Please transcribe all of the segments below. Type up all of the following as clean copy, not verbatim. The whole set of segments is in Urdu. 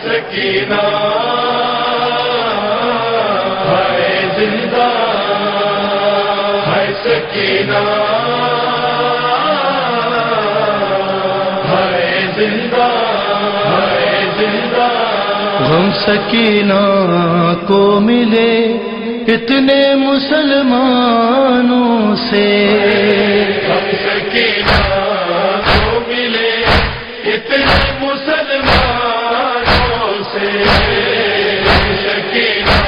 سکینہ ہے زندہ ہے سکینہ ہے زندہ ہے زندہ غم سکینہ کو ملے اتنے مسلمانوں سے غم سکینہ کو ملے اتنے مسلمانوں سے سکینہ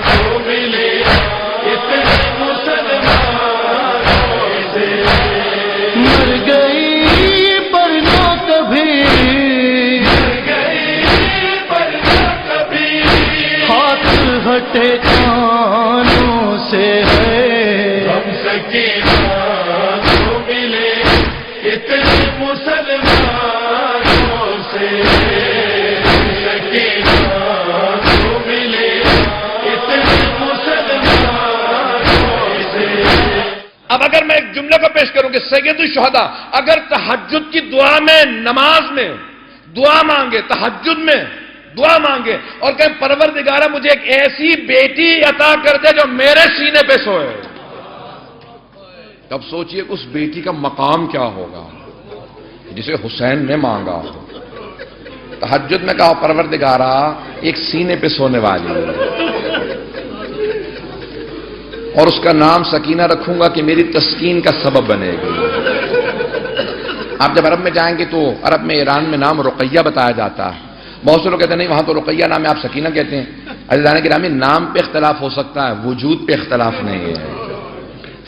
کو ملے اتنے مسلمانوں سے مر گئی پر نہ کبھی ہاتھ ہٹے کانوں سے ہے غم سکینہ کو ملے اتنے مسلمانوں سے سکینہ کو ملے اتنے مسلمانوں سے۔ اب اگر میں ایک جملے کو پیش کروں کہ سید الشہداء اگر تہجد کی دعا میں، نماز میں دعا مانگے، تہجد میں دعا مانگے اور کہیں پروردگارہ مجھے ایک ایسی بیٹی عطا کر دے جو میرے سینے پہ سوئے، تب سوچئے اس بیٹی کا مقام کیا ہوگا جسے حسین نے مانگا۔ تہجد میں کہا پروردگارہ ایک سینے پہ سونے والی اور اس کا نام سکینہ رکھوں گا کہ میری تسکین کا سبب بنے گی۔ آپ جب عرب میں جائیں گے تو عرب میں، ایران میں نام رقیہ بتایا جاتا ہے۔ بہت سے لوگ کہتے ہیں نہیں وہاں تو رقیہ نام ہے، آپ سکینہ کہتے ہیں۔ عزیزان گرامی، نام پہ اختلاف ہو سکتا ہے، وجود پہ اختلاف نہیں ہے۔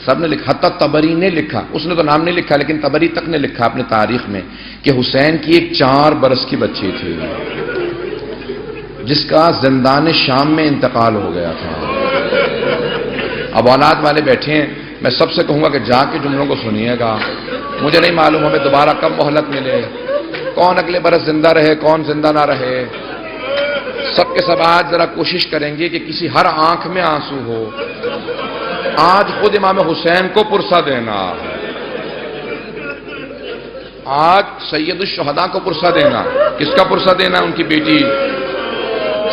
سب نے لکھا، حتی طبری نے لکھا، اس نے تو نام نہیں لکھا لیکن طبری تک نے لکھا اپنے تاریخ میں کہ حسین کی ایک 4 برس کی بچی تھی جس کا زندان شام میں انتقال ہو گیا تھا۔ اب اولاد والے بیٹھے ہیں، میں سب سے کہوں گا کہ جا کے جملوں کو سنیے گا۔ مجھے نہیں معلوم ہمیں دوبارہ کب مہلت ملے، کون اگلے برس زندہ رہے کون زندہ نہ رہے۔ سب کے سب آج ذرا کوشش کریں گے کہ کسی ہر آنکھ میں آنسو ہو۔ آج خود امام حسین کو پرسہ دینا، آج سید الشہداء کو پرسہ دینا۔ کس کا پرسہ دینا؟ ان کی بیٹی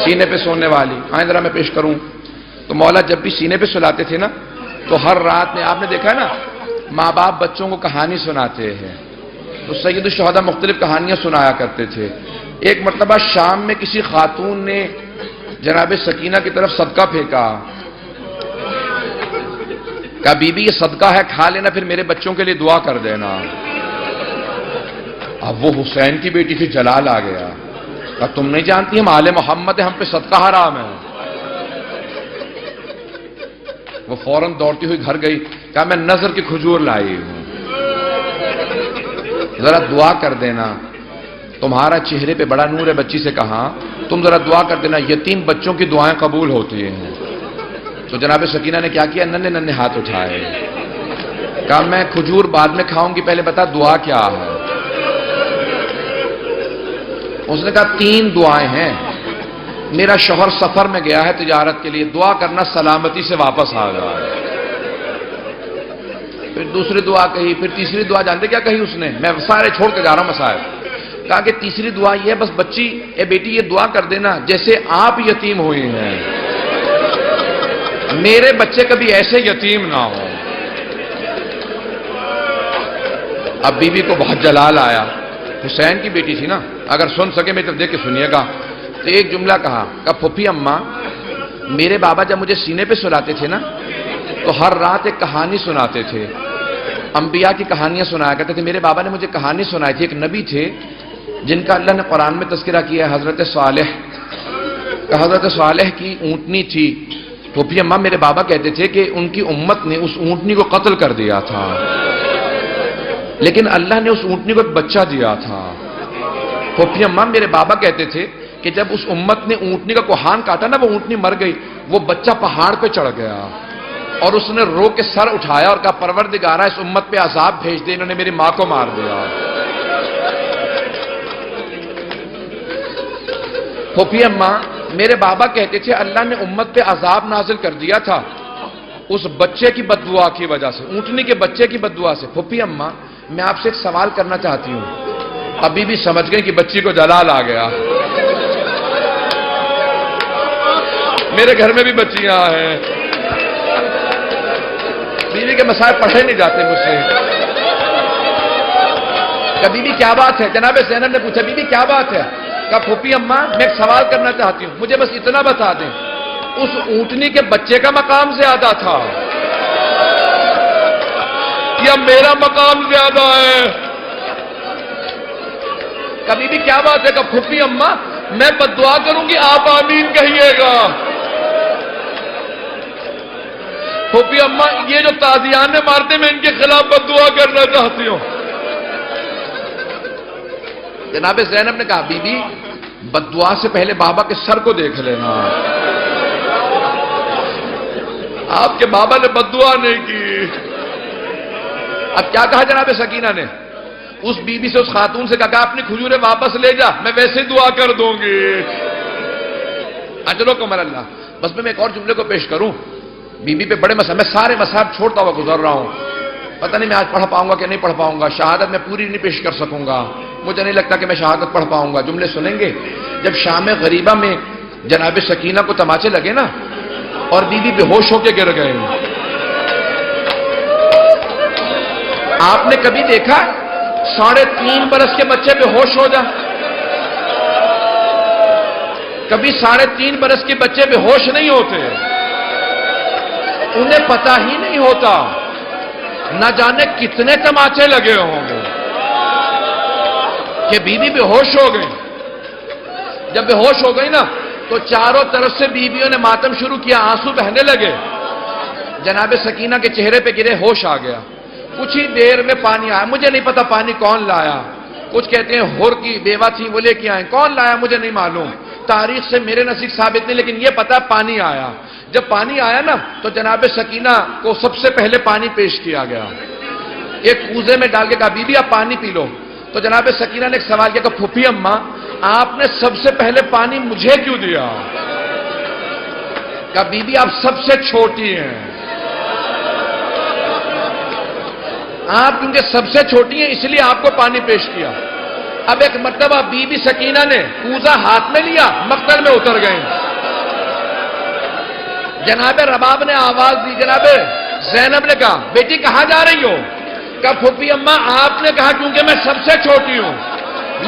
سینے پہ سونے والی۔ آئیں ذرا میں پیش کروں تو مولا جب بھی سینے پہ سلاتے تھے نا تو ہر رات میں آپ نے دیکھا ہے نا ماں باپ بچوں کو کہانی سناتے ہیں، تو سید الشہداء مختلف کہانیاں سنایا کرتے تھے۔ ایک مرتبہ شام میں کسی خاتون نے جناب سکینہ کی طرف صدقہ پھینکا، کہا بی بی یہ صدقہ ہے کھا لینا پھر میرے بچوں کے لیے دعا کر دینا۔ اب وہ حسین کی بیٹی سے جلال آ گیا، کہا تم نہیں جانتی ہم آل محمد ہیں، ہم پہ صدقہ حرام ہے۔ وہ فوراً دوڑتی ہوئی گھر گئی، کہا میں نظر کی کھجور لائی ہوں، ذرا دعا کر دینا، تمہارا چہرے پہ بڑا نور ہے۔ بچی سے کہا تم ذرا دعا کر دینا، یتیم بچوں کی دعائیں قبول ہوتی ہیں۔ تو جناب سکینہ نے کیا کیا؟ ننھے ننھے ہاتھ اٹھائے، کہا میں کھجور بعد میں کھاؤں گی، پہلے بتا دعا کیا ہے۔ اس نے کہا 3 دعائیں ہیں، میرا شوہر سفر میں گیا ہے تجارت کے لیے، دعا کرنا سلامتی سے واپس آ جائے۔ پھر دوسری دعا کہی، پھر تیسری دعا جانتے کیا کہی اس نے؟ میں سارے چھوڑ کے جا رہا ہوں مسائل۔ کہا کہ تیسری دعا یہ ہے بس بچی اے بیٹی یہ دعا کر دینا جیسے آپ یتیم ہوئی ہیں میرے بچے کبھی ایسے یتیم نہ ہو۔ اب بی بی کو بہت جلال آیا، حسین کی بیٹی تھی نا، اگر سن سکے میری طرف دیکھ کے سنیے گا۔ تو ایک جملہ کہا پھوپھی اماں میرے بابا جب مجھے سینے پہ سلاتے تھے نا تو ہر رات ایک کہانی سناتے تھے، انبیاء کی کہانیاں سنایا کرتے تھے۔ میرے بابا نے مجھے کہانی سنائی تھی، ایک نبی تھے جن کا اللہ نے قرآن میں تذکرہ کیا ہے، حضرت صالح کا۔ حضرت صالح کی اونٹنی تھی، پھوپھی اماں میرے بابا کہتے تھے کہ ان کی امت نے اس اونٹنی کو قتل کر دیا تھا، لیکن اللہ نے اس اونٹنی کو ایک بچہ دیا تھا۔ پھوپھی اماں میرے بابا کہتے تھے کہ جب اس امت نے اونٹنی کا کوہان کاٹا نا، وہ اونٹنی مر گئی، وہ بچہ پہاڑ پہ چڑھ گیا اور اس نے رو کے سر اٹھایا اور کہا پروردگارہ اس امت پہ عذاب بھیج دے، انہوں نے میری ماں کو مار دیا۔ پھوپھی اماں میرے بابا کہتے تھے اللہ نے امت پہ عذاب نازل کر دیا تھا اس بچے کی بددعا کی وجہ سے، اونٹنی کے بچے کی بددعا سے۔ پھوپھی اماں میں آپ سے ایک سوال کرنا چاہتی ہوں۔ ابھی بھی سمجھ گئے کہ بچی کو جلال آ گیا۔ میرے گھر میں بھی بچیاں ہیں، بیوی کے مسائل پڑھے نہیں جاتے مجھ سے. کہ بیوی کیا بات ہے؟ جناب زینب نے پوچھا بیوی کیا بات ہے؟ کہا پھوپھی اماں میں ایک سوال کرنا چاہتی ہوں، مجھے بس اتنا بتا دیں، اس اونٹنی کے بچے کا مقام زیادہ تھا یا میرا مقام زیادہ ہے؟ کبھی بھی کیا بات ہے؟ کہ پھوپھی اماں میں بد دعا کروں گی آپ آمین کہیے گا. پھوپھی اماں یہ جو تازیان نے مارتے میں ان کے خلاف بد دعا کرنا چاہتی ہوں. جناب زینب نے کہا بی بی بد دعا سے پہلے بابا کے سر کو دیکھ لینا. آپ کے بابا نے بد دعا نہیں کی. اب کیا کہا جناب سکینہ نے؟ اس بی بی سے اس خاتون سے کہا اپنی کھجوریں واپس لے جا، میں ویسے دعا کر دوں گی. اجر و کمر اللہ. بس میں ایک اور جملے کو پیش کروں. بی بی پہ بڑے مسائل، میں سارے مسائل چھوڑتا ہوا گزر رہا ہوں. پتہ نہیں میں آج پڑھ پاؤں گا کہ نہیں پڑھ پاؤں گا. شہادت میں پوری نہیں پیش کر سکوں گا. مجھے نہیں لگتا کہ میں شہادت پڑھ پاؤں گا. جملے سنیں گے. جب شام غریبہ میں جناب سکینہ کو تماچے لگے نا اور بی بی بے ہوش ہو کے گر گئے. آپ نے کبھی دیکھا 3.5 برس کے بچے بے ہوش ہو جا؟ کبھی 3.5 برس کے بچے بے ہوش نہیں ہوتے. انہیں پتہ ہی نہیں ہوتا نہ جانے کتنے تماچے لگے ہوں گے کہ بیوی بے ہوش ہو گئی. جب بے ہوش ہو گئی نا تو چاروں طرف سے بیویوں نے ماتم شروع کیا، آنسو بہنے لگے. جناب سکینہ کے چہرے پہ گرے، ہوش آ گیا. کچھ ہی دیر میں پانی آیا. مجھے نہیں پتا پانی کون لایا. کچھ کہتے ہیں ہور کی بیوہ تھی وہ لے کے آئے. کون لایا مجھے نہیں معلوم، تاریخ سے میرے نزدیک ثابت نہیں، لیکن یہ پتا پانی آیا. جب پانی آیا نا تو جناب سکینہ کو سب سے پہلے پانی پیش کیا گیا. ایک کوزے میں ڈال کے کہا بی بی آپ پانی پی لو. تو جناب سکینہ نے ایک سوال کیا کہ پھوپھی اماں آپ نے سب سے پہلے پانی مجھے کیوں دیا؟ کہا بی بی آپ سب سے چھوٹی ہیں. آپ کیونکہ سب سے چھوٹی ہیں اس لیے آپ کو پانی پیش کیا. اب ایک مرتبہ بی بی سکینہ نے کوزہ ہاتھ میں لیا، مقتل میں اتر گئے. جناب رباب نے آواز دی. جناب زینب نے کہا بیٹی کہاں جا رہی ہو؟ کہا پھوپھی اماں آپ نے کہا کیونکہ میں سب سے چھوٹی ہوں،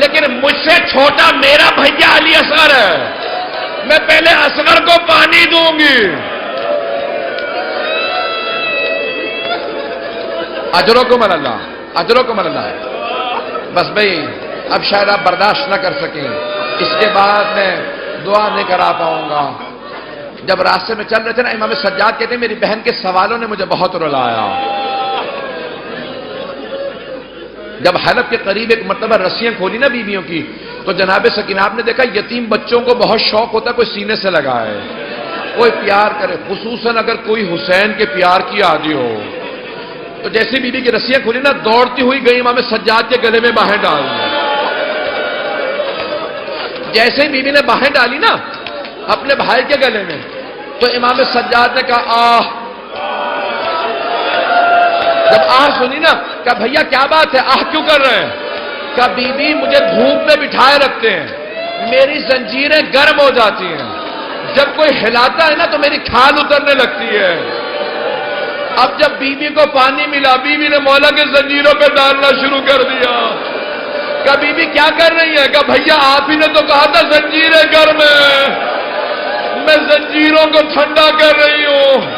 لیکن مجھ سے چھوٹا میرا بھیا علی اصغر ہے، میں پہلے اصغر کو پانی دوں گی. اجرکم اللہ، اجرکم اللہ. بس بھائی اب شاید آپ برداشت نہ کر سکیں، اس کے بعد میں دعا نہیں کرا پاؤں گا. جب راستے میں چل رہے تھے نا امام سجاد کہتے ہیں میری بہن کے سوالوں نے مجھے بہت رلایا. جب حلب کے قریب ایک مرتبہ رسیاں کھولی نا بیویوں کی تو جناب سکینہ آپ نے دیکھا یتیم بچوں کو بہت شوق ہوتا ہے کوئی سینے سے لگائے، کوئی پیار کرے، خصوصاً اگر کوئی حسین کے پیار کی عادی ہو. تو جیسے بیوی کی رسیاں کھولی نا دوڑتی ہوئی گئی امام سجاد کے گلے میں باہیں ڈال دی. جیسے ہی بیوی نے باہیں ڈالی نا اپنے بھائی کے گلے میں تو امام سجاد نے کہا آہ. جب آہ سنی نا کہا بھیا کیا بات ہے، آہ کیوں کر رہے ہیں؟ کہا بی بی مجھے دھوپ میں بٹھائے رکھتے ہیں، میری زنجیریں گرم ہو جاتی ہیں، جب کوئی ہلاتا ہے نا تو میری کھال اترنے لگتی ہے. اب جب بی بی کو پانی ملا بیوی نے مولا کے زنجیروں پہ ڈالنا شروع کر دیا. کہا بی بی کیا کر رہی ہے؟ کہا بھیا آپ ہی نے تو کہا تھا زنجیریں گرم ہیں، میں زنجیروں کو ٹھنڈا کر رہی ہوں.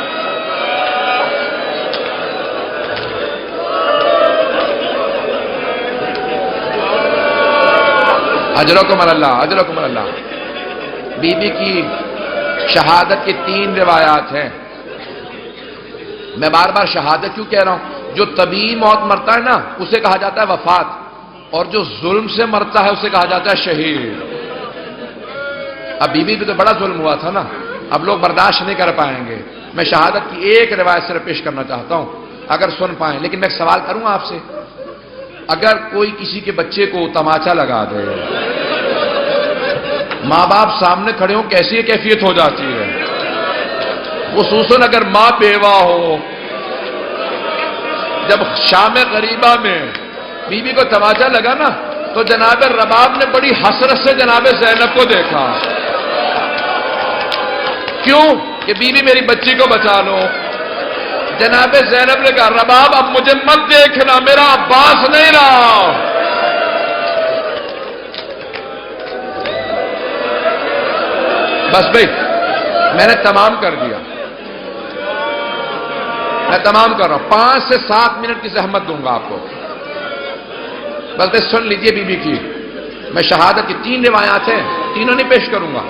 اجرکم اللہ، اجرکم اللہ. بی بی کی شہادت کی 3 روایات ہیں. میں بار بار شہادت کیوں کہہ رہا ہوں؟ جو طبیعی موت مرتا ہے نا اسے کہا جاتا ہے وفات، اور جو ظلم سے مرتا ہے اسے کہا جاتا ہے شہید. اب بی بی پہ تو بڑا ظلم ہوا تھا نا، اب لوگ برداشت نہیں کر پائیں گے. میں شہادت کی ایک روایت صرف پیش کرنا چاہتا ہوں اگر سن پائیں. لیکن میں ایک سوال کروں آپ سے، اگر کوئی کسی کے بچے کو تماچا لگا دے، ماں باپ سامنے کھڑے ہوں کیسی کیفیت ہو جاتی ہے؟ خصوصاً اگر ماں بیوہ ہو. جب شام غریبہ میں بیوی کو تماچا لگا نا تو جناب رباب نے بڑی حسرت سے جناب زینب کو دیکھا. کیوں؟ کہ بیوی میری بچی کو بچا لو۔ جناب زینب نے کہا رباب اب مجھے مت دیکھنا، میرا عباس نہیں رہا۔ بس بھائی میں نے تمام کر دیا، میں تمام کر رہا ہوں، 5 سے 7 منٹ کی زحمت دوں گا آپ کو، بس سن لیجئے بی بی کی۔ میں شہادت کی 3 روایات ہیں، تینوں نہیں پیش کروں گا،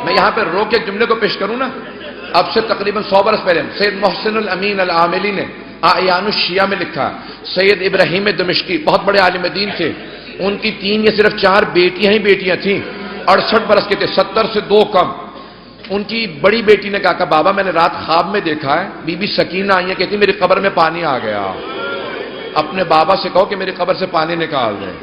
میں یہاں پہ روک کے جملے کو پیش کروں نا۔ اب سے تقریباً 100 برس پہلے سید محسن الامین العاملی نے اعیان الشیعہ میں لکھا، سید ابراہیم دمشقی بہت بڑے عالم دین تھے، ان کی 3 یا صرف 4 بیٹیاں ہی بیٹیاں تھیں، 68 برس کے تھے، 70 سے 2 کم۔ ان کی بڑی بیٹی نے کہا کہ بابا میں نے رات خواب میں دیکھا ہے بی بی سکینہ آئی ہے، کہتی میری قبر میں پانی آ گیا، اپنے بابا سے کہو کہ میری قبر سے پانی نکال دیں۔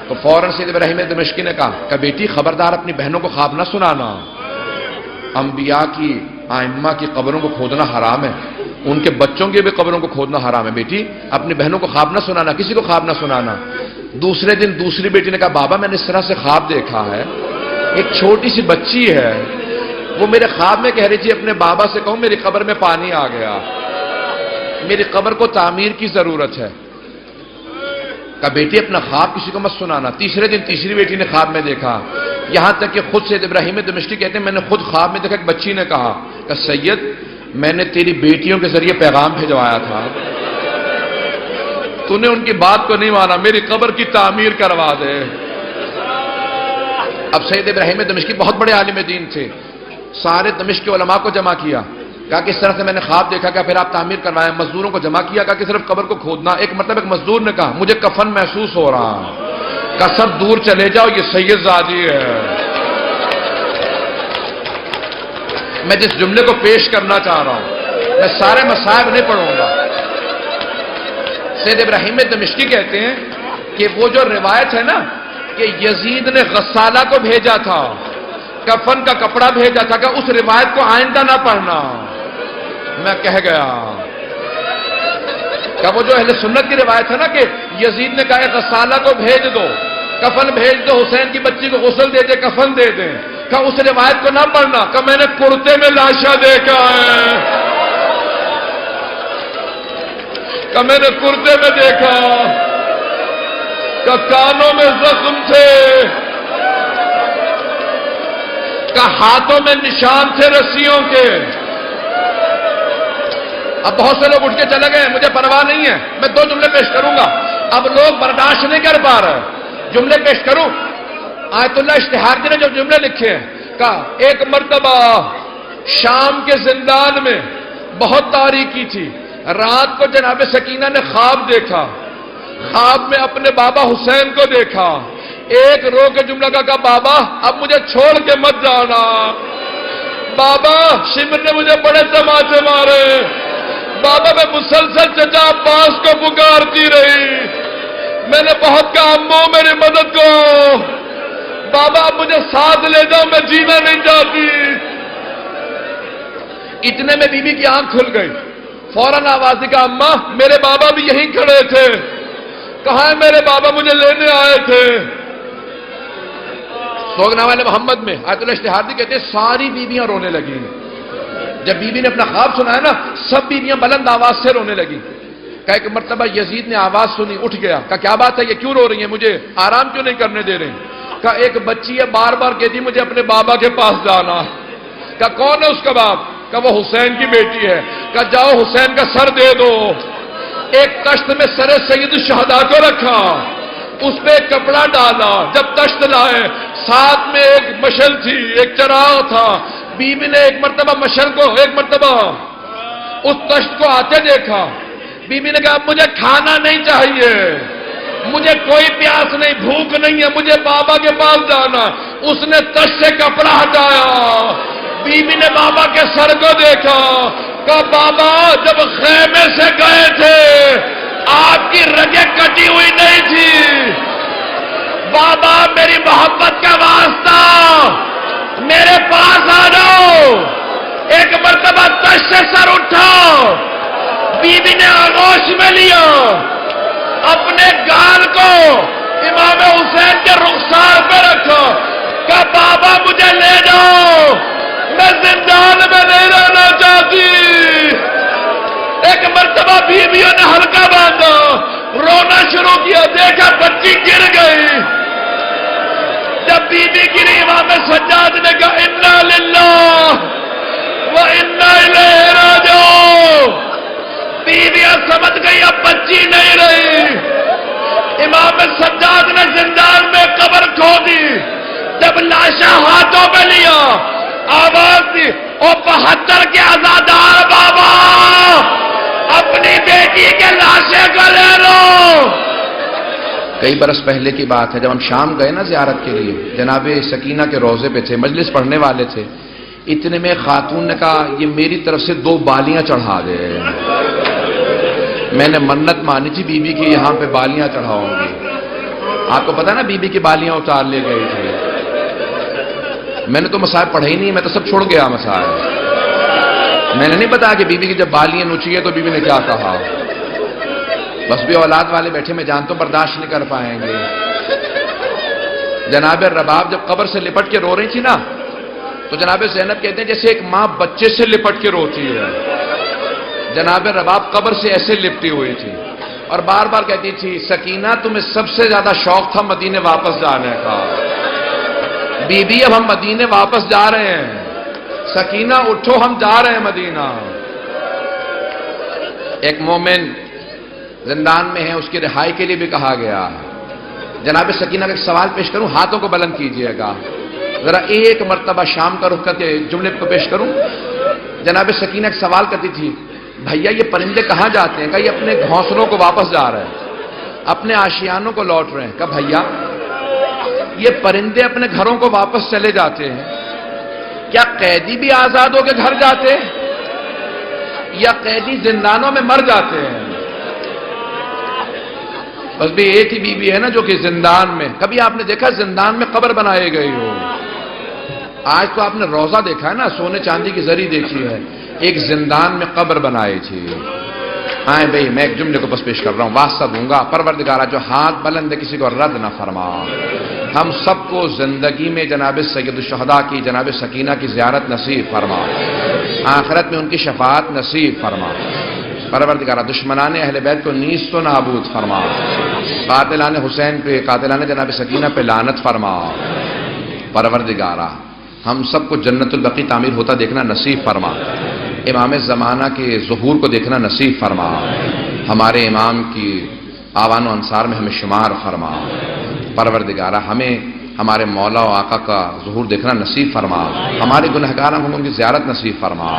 تو فوراً سید ابراہیم دمشقی نے کہا کہ بیٹی خبردار اپنی بہنوں کو خواب نہ سنانا، انبیاء کی ائمہ کی قبروں کو کھودنا حرام ہے، ان کے بچوں کی بھی قبروں کو کھودنا حرام ہے، بیٹی اپنی بہنوں کو خواب نہ سنانا، کسی کو خواب نہ سنانا۔ دوسرے دن دوسری بیٹی نے کہا بابا میں نے اس طرح سے خواب دیکھا ہے، ایک چھوٹی سی بچی ہے، وہ میرے خواب میں کہہ رہی تھی اپنے بابا سے کہو میری قبر میں پانی آ گیا، میری قبر کو تعمیر کی ضرورت ہے۔ کہا بیٹی اپنا خواب کسی کو مت سنانا۔ تیسرے دن تیسری بیٹی نے خواب میں دیکھا، یہاں تک کہ خود سید ابراہیم دمشقی کہتے ہیں میں نے خود خواب میں دیکھا، ایک بچی نے کہا کہ سید میں نے تیری بیٹیوں کے ذریعے پیغام بھجوایا تھا، تو نے ان کی بات کو نہیں مانا، میری قبر کی تعمیر کروا دے۔ اب سید ابراہیم دمشقی بہت بڑے عالم دین تھے، سارے دمشق کے علماء کو جمع کیا، کہا کہ اس طرح سے میں نے خواب دیکھا، کہ پھر آپ تعمیر کروائیں، مزدوروں کو جمع کیا، کہا کہ صرف قبر کو کھودنا۔ ایک مزدور نے کہا مجھے کفن محسوس ہو رہا، کہا سب دور چلے جاؤ یہ سید زادی ہے۔ میں جس جملے کو پیش کرنا چاہ رہا ہوں، میں سارے مصائب نہیں پڑھوں گا۔ سید ابراہیم دمشقی کہتے ہیں کہ وہ جو روایت ہے نا کہ یزید نے غسالہ کو بھیجا تھا، کفن کا کپڑا بھیجا تھا، کہ اس روایت کو آئندہ نہ پڑھنا۔ میں کہہ گیا کہ وہ جو اہل سنت کی روایت ہے نا کہ یزید نے کہا غسالہ کو بھیج دو، کفن بھیج دو، حسین کی بچی کو غسل دے دے، کفن دے دیں، کہ اس روایت کو نہ پڑھنا، کہ میں نے کرتے میں لاشا دیکھا ہے، کہ میں نے کرتے میں دیکھا، کہ کانوں میں زخم تھے، کہ ہاتھوں میں نشان تھے رسیوں کے۔ اب بہت سے لوگ اٹھ کے چلے گئے، مجھے پرواہ نہیں ہے، میں 2 جملے پیش کروں گا، اب لوگ برداشت نہیں کر پا رہے، جملے پیش کروں۔ آیت اللہ اشتہاردی نے جو جملے لکھے ہیں، کہا ایک مرتبہ شام کے زندان میں بہت تاریکی تھی، رات کو جناب سکینہ نے خواب دیکھا، خواب میں اپنے بابا حسین کو دیکھا، ایک رو کے جملہ کہا بابا اب مجھے چھوڑ کے مت جانا، بابا شمر نے مجھے بڑے تماچے مارے، بابا میں مسلسل چچا عباس کو پکارتی رہی، میں نے بہت کہا امو میری مدد کو، بابا اب مجھے ساتھ لے جاؤ میں جینا نہیں چاہتی۔ اتنے میں بی بی کی آنکھ کھل گئی، فوراً آواز دی کہ اماں میرے بابا بھی یہیں کھڑے تھے، کہاں ہے میرے بابا مجھے لینے آئے تھے۔ سوگنامہ محمد میں آیت اللہ اشتہاردی کہتے ہیں ساری بیویاں رونے لگی، جب بیوی نے اپنا خواب سنا ہے نا سب بیویاں بلند آواز سے رونے لگی۔ کہ ایک مرتبہ یزید نے آواز سنی، اٹھ گیا، کہ کیا بات ہے یہ کیوں رو رہی ہیں، مجھے آرام کیوں نہیں کرنے دے رہی؟ کہ ایک بچی ہے بار بار کہتی مجھے اپنے بابا کے پاس جانا۔ کہ کون ہے اس کا باپ؟ کہ وہ حسین کی بیٹی ہے۔ کہ جاؤ حسین کا سر دے دو۔ ایک تشت میں سر سید الشہداء کو رکھا، اس پہ ایک کپڑا ڈالا، جب تشت لائے ساتھ میں ایک مشل تھی، ایک چراغ تھا، بی بی نے ایک مرتبہ مشل کو، ایک مرتبہ اس تشت کو آتے دیکھا، بی بی نے کہا مجھے کھانا نہیں چاہیے، مجھے کوئی پیاس نہیں، بھوک نہیں ہے، مجھے بابا کے پاس جانا۔ اس نے تشت سے کپڑا ہٹایا، بی بی نے بابا کے سر کو دیکھا، کہا بابا جب خیمے سے گئے تھے آپ کی رگیں کٹی ہوئی نہیں تھی، بابا میری محبت کا واسطہ میرے پاس آ جاؤ۔ ایک مرتبہ تشت سے سر اٹھا، بی بی نے آغوش میں لیا، اپنے گال کو امام حسین کے رخسار پہ رکھا، کہ بابا مجھے لے جاؤ، رونا شروع کیا، دیکھا بچی گر گئی۔ جب بی بی گری امام سجاد نے کہا انا للہ و انا الیہ راجعون۔ بیویاں سمجھ گئی اب بچی نہیں رہی۔ امام سجاد نے زندان میں قبر کھودی، جب لاشاں ہاتھوں میں لیا آواز دی، او 72 کے عزادار بابا اپنی بیٹی کے لاشیں کو لے لو۔ کئی برس پہلے کی بات ہے، جب ہم شام گئے نا زیارت کے لیے، جناب سکینہ کے روضے پہ تھے، مجلس پڑھنے والے تھے، اتنے میں خاتون نے کہا یہ میری طرف سے 2 بالیاں چڑھا دے۔ میں نے منت مانی تھی بی بی کی یہاں پہ بالیاں چڑھاؤں گی۔ آپ کو پتا نا بی بی کی بالیاں اتار لے گئی تھی۔ میں نے تو مسائل پڑھے ہی نہیں، میں تو سب چھوڑ گیا مسائل۔ میں نے نہیں بتایا کہ بی بی کی جب بالیاں نوچی ہے تو بی بی نے کیا کہا۔ بس بھی اولاد والے بیٹھے، میں جانتا ہوں برداشت نہیں کر پائیں گے۔ جناب رباب جب قبر سے لپٹ کے رو رہی تھی نا، تو جناب زینب کہتے ہیں جیسے ایک ماں بچے سے لپٹ کے روتی ہے۔ جناب رباب قبر سے ایسے لپٹی ہوئی تھی اور بار بار کہتی تھی سکینہ تمہیں سب سے زیادہ شوق تھا مدینے واپس جانے کا، بی بی اب ہم مدینے واپس جا رہے ہیں، سکینہ اٹھو ہم جا رہے ہیں مدینہ۔ ایک مومن زندان میں ہے، اس کی رہائی کے لیے بھی کہا گیا ہے۔ جناب سکینہ کا ایک سوال پیش کروں، ہاتھوں کو بلند کیجئے گا، ذرا ایک مرتبہ شام کا رخ کر کے جملے کو پیش کروں۔ جناب سکینہ ایک سوال کرتی تھی بھیا یہ پرندے کہاں جاتے ہیں؟ کہ یہ اپنے گھونسلوں کو واپس جا رہے ہیں، اپنے آشیانوں کو لوٹ رہے ہیں۔ کہ بھیا یہ پرندے اپنے گھروں کو واپس چلے جاتے ہیں، کیا قیدی بھی آزاد ہو کے گھر جاتے ہیں یا قیدی زندانوں میں مر جاتے ہیں؟ بس بھی ایک ہی بیوی ہے نا جو کہ زندان میں، کبھی آپ نے دیکھا زندان میں قبر بنائی گئی ہو؟ آج تو آپ نے روزہ دیکھا ہے نا، سونے چاندی کی زری دیکھی ہے، ایک زندان میں قبر بنائی تھی۔ آئیں بھئی میں ایک جملے کو بس پیش کر رہا ہوں، واسطہ دوں گا پروردگارہ جو ہاتھ بلند ہے کسی کو رد نہ فرما۔ ہم سب کو زندگی میں جناب سید الشہداء کی جناب سکینہ کی زیارت نصیب فرما، آخرت میں ان کی شفاعت نصیب فرما۔ پروردگارہ دشمنان اہل بیت کو نیست و نابود فرما، قاتلان حسین پہ، قاتلان جناب سکینہ پہ لعنت فرما۔ پروردگارہ ہم سب کو جنت البقیع تعمیر ہوتا دیکھنا نصیب فرما، امام زمانہ کے ظہور کو دیکھنا نصیب فرما، ہمارے امام کی آوان و انصار میں ہمیں شمار فرما۔ پروردگارہ ہمیں ہمارے مولا و آقا کا ظہور دیکھنا نصیب فرما، ہمارے گنہگار ہم ان کی زیارت نصیب فرما۔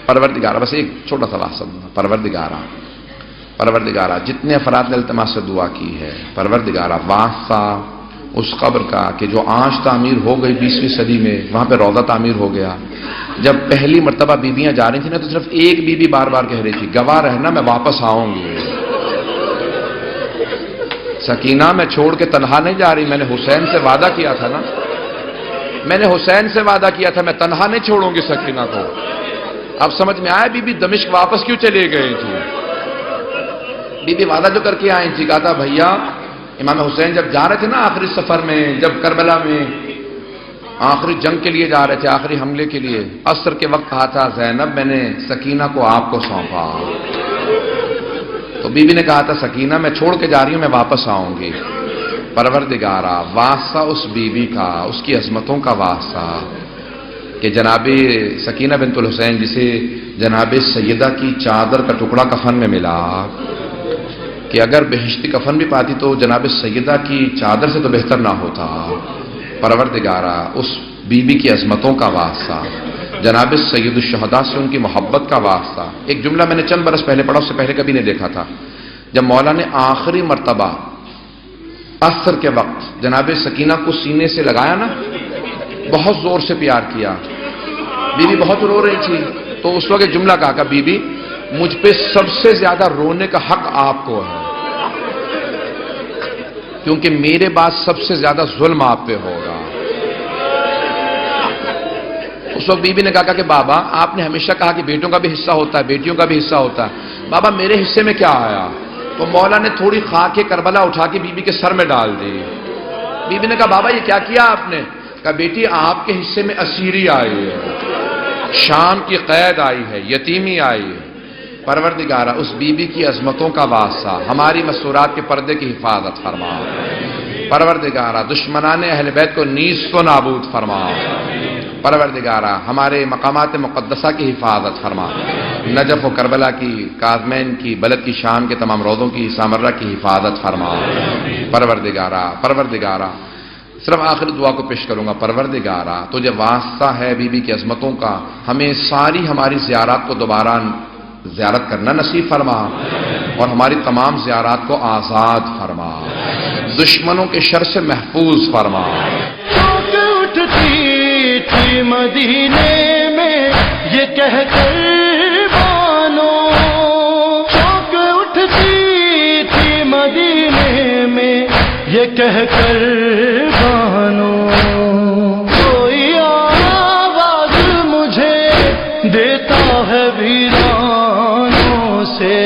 پروردگارہ بس ایک چھوٹا سا واسطہ، پروردگارہ جتنے افراد نے التماس سے دعا کی ہے، پروردگارہ واسطہ اس قبر کا کہ جو آج تعمیر ہو گئی 20ویں صدی میں، وہاں پہ روضہ تعمیر ہو گیا۔ جب پہلی مرتبہ بیویاں جا رہی تھیں نا تو صرف ایک بیوی بار بار کہہ رہی تھی گواہ رہنا میں واپس آؤں گی۔ سکینہ میں چھوڑ کے تنہا نہیں جا رہی، میں نے حسین سے وعدہ کیا تھا نا، میں نے حسین سے وعدہ کیا تھا میں تنہا نہیں چھوڑوں گی سکینہ کو۔ اب سمجھ میں آیا بی بی دمشق واپس کیوں چلے گئی تھی۔ بی بی وعدہ جو کر کے آئی تھی، کہا تھا بھیا امام حسین جب جا رہے تھے نا آخری سفر میں، جب کربلا میں آخری جنگ کے لیے جا رہے تھے، آخری حملے کے لیے، عصر کے وقت کہا تھا زینب میں نے سکینہ کو آپ کو سونپا۔ تو بی بی نے کہا تھا سکینہ میں چھوڑ کے جا رہی ہوں میں واپس آؤں گی۔ پروردگارہ واسطہ اس بی بی کا، اس کی عظمتوں کا واسطہ کہ جناب سکینہ بنت الحسین جسے جناب سیدہ کی چادر کا ٹکڑا کفن میں ملا، کہ اگر بہشتی کفن بھی پاتی تو جناب سیدہ کی چادر سے تو بہتر نہ ہوتا۔ پروردگارہ اس بی بی کی عظمتوں کا واسطہ، جناب سید الشہداء سے ان کی محبت کا واسطہ۔ ایک جملہ میں نے چند برس پہلے پڑھا، اس سے پہلے کبھی نہیں دیکھا تھا، جب مولا نے آخری مرتبہ عصر کے وقت جناب سکینہ کو سینے سے لگایا نا، بہت زور سے پیار کیا، بی بی بہت رو رہی تھی، تو اس وقت جملہ کہا کہ بی بی مجھ پہ سب سے زیادہ رونے کا حق آپ کو ہے، کیونکہ میرے بعد سب سے زیادہ ظلم آپ پہ ہوگا۔ اس وقت بی بی نے کہا کہ بابا آپ نے ہمیشہ کہا کہ بیٹوں کا بھی حصہ ہوتا ہے، بیٹیوں کا بھی حصہ ہوتا ہے، بابا میرے حصے میں کیا آیا؟ تو مولا نے تھوڑی خاک کربلا اٹھا کے بی بی کے سر میں ڈال دی۔ بی بی نے کہا بابا یہ کیا کیا آپ نے؟ کہا بیٹی آپ کے حصے میں اسیری آئی ہے، شام کی قید آئی ہے، یتیمی آئی ہے، پروردگارہ اس بی بی کی عظمتوں کا واسطہ ہماری مسورات کے پردے کی حفاظت فرما، پروردگارہ دشمنان اہل بیت کو نیست و نابود فرما، پروردگارہ ہمارے مقامات مقدسہ کی حفاظت فرما، نجف و کربلا کی، کاظمین کی، بلد کی شام کے تمام روضوں کی، سامرہ کی حفاظت فرما، پروردگارہ صرف آخر دعا کو پیش کروں گا، پروردگارہ تجھے واسطہ ہے بی بی کی عظمتوں کا، ہمیں ساری ہماری زیارات کو دوبارہ زیارت کرنا نصیب فرما اور ہماری تمام زیارات کو آزاد فرما، دشمنوں کے شر سے محفوظ فرما۔ اٹھتی تھی مدینے میں یہ کہہ کر بانو، چوک اٹھتی تھی مدینے میں یہ کہہ کر بانو، کوئی آواز مجھے دیتا ہے ویرانوں سے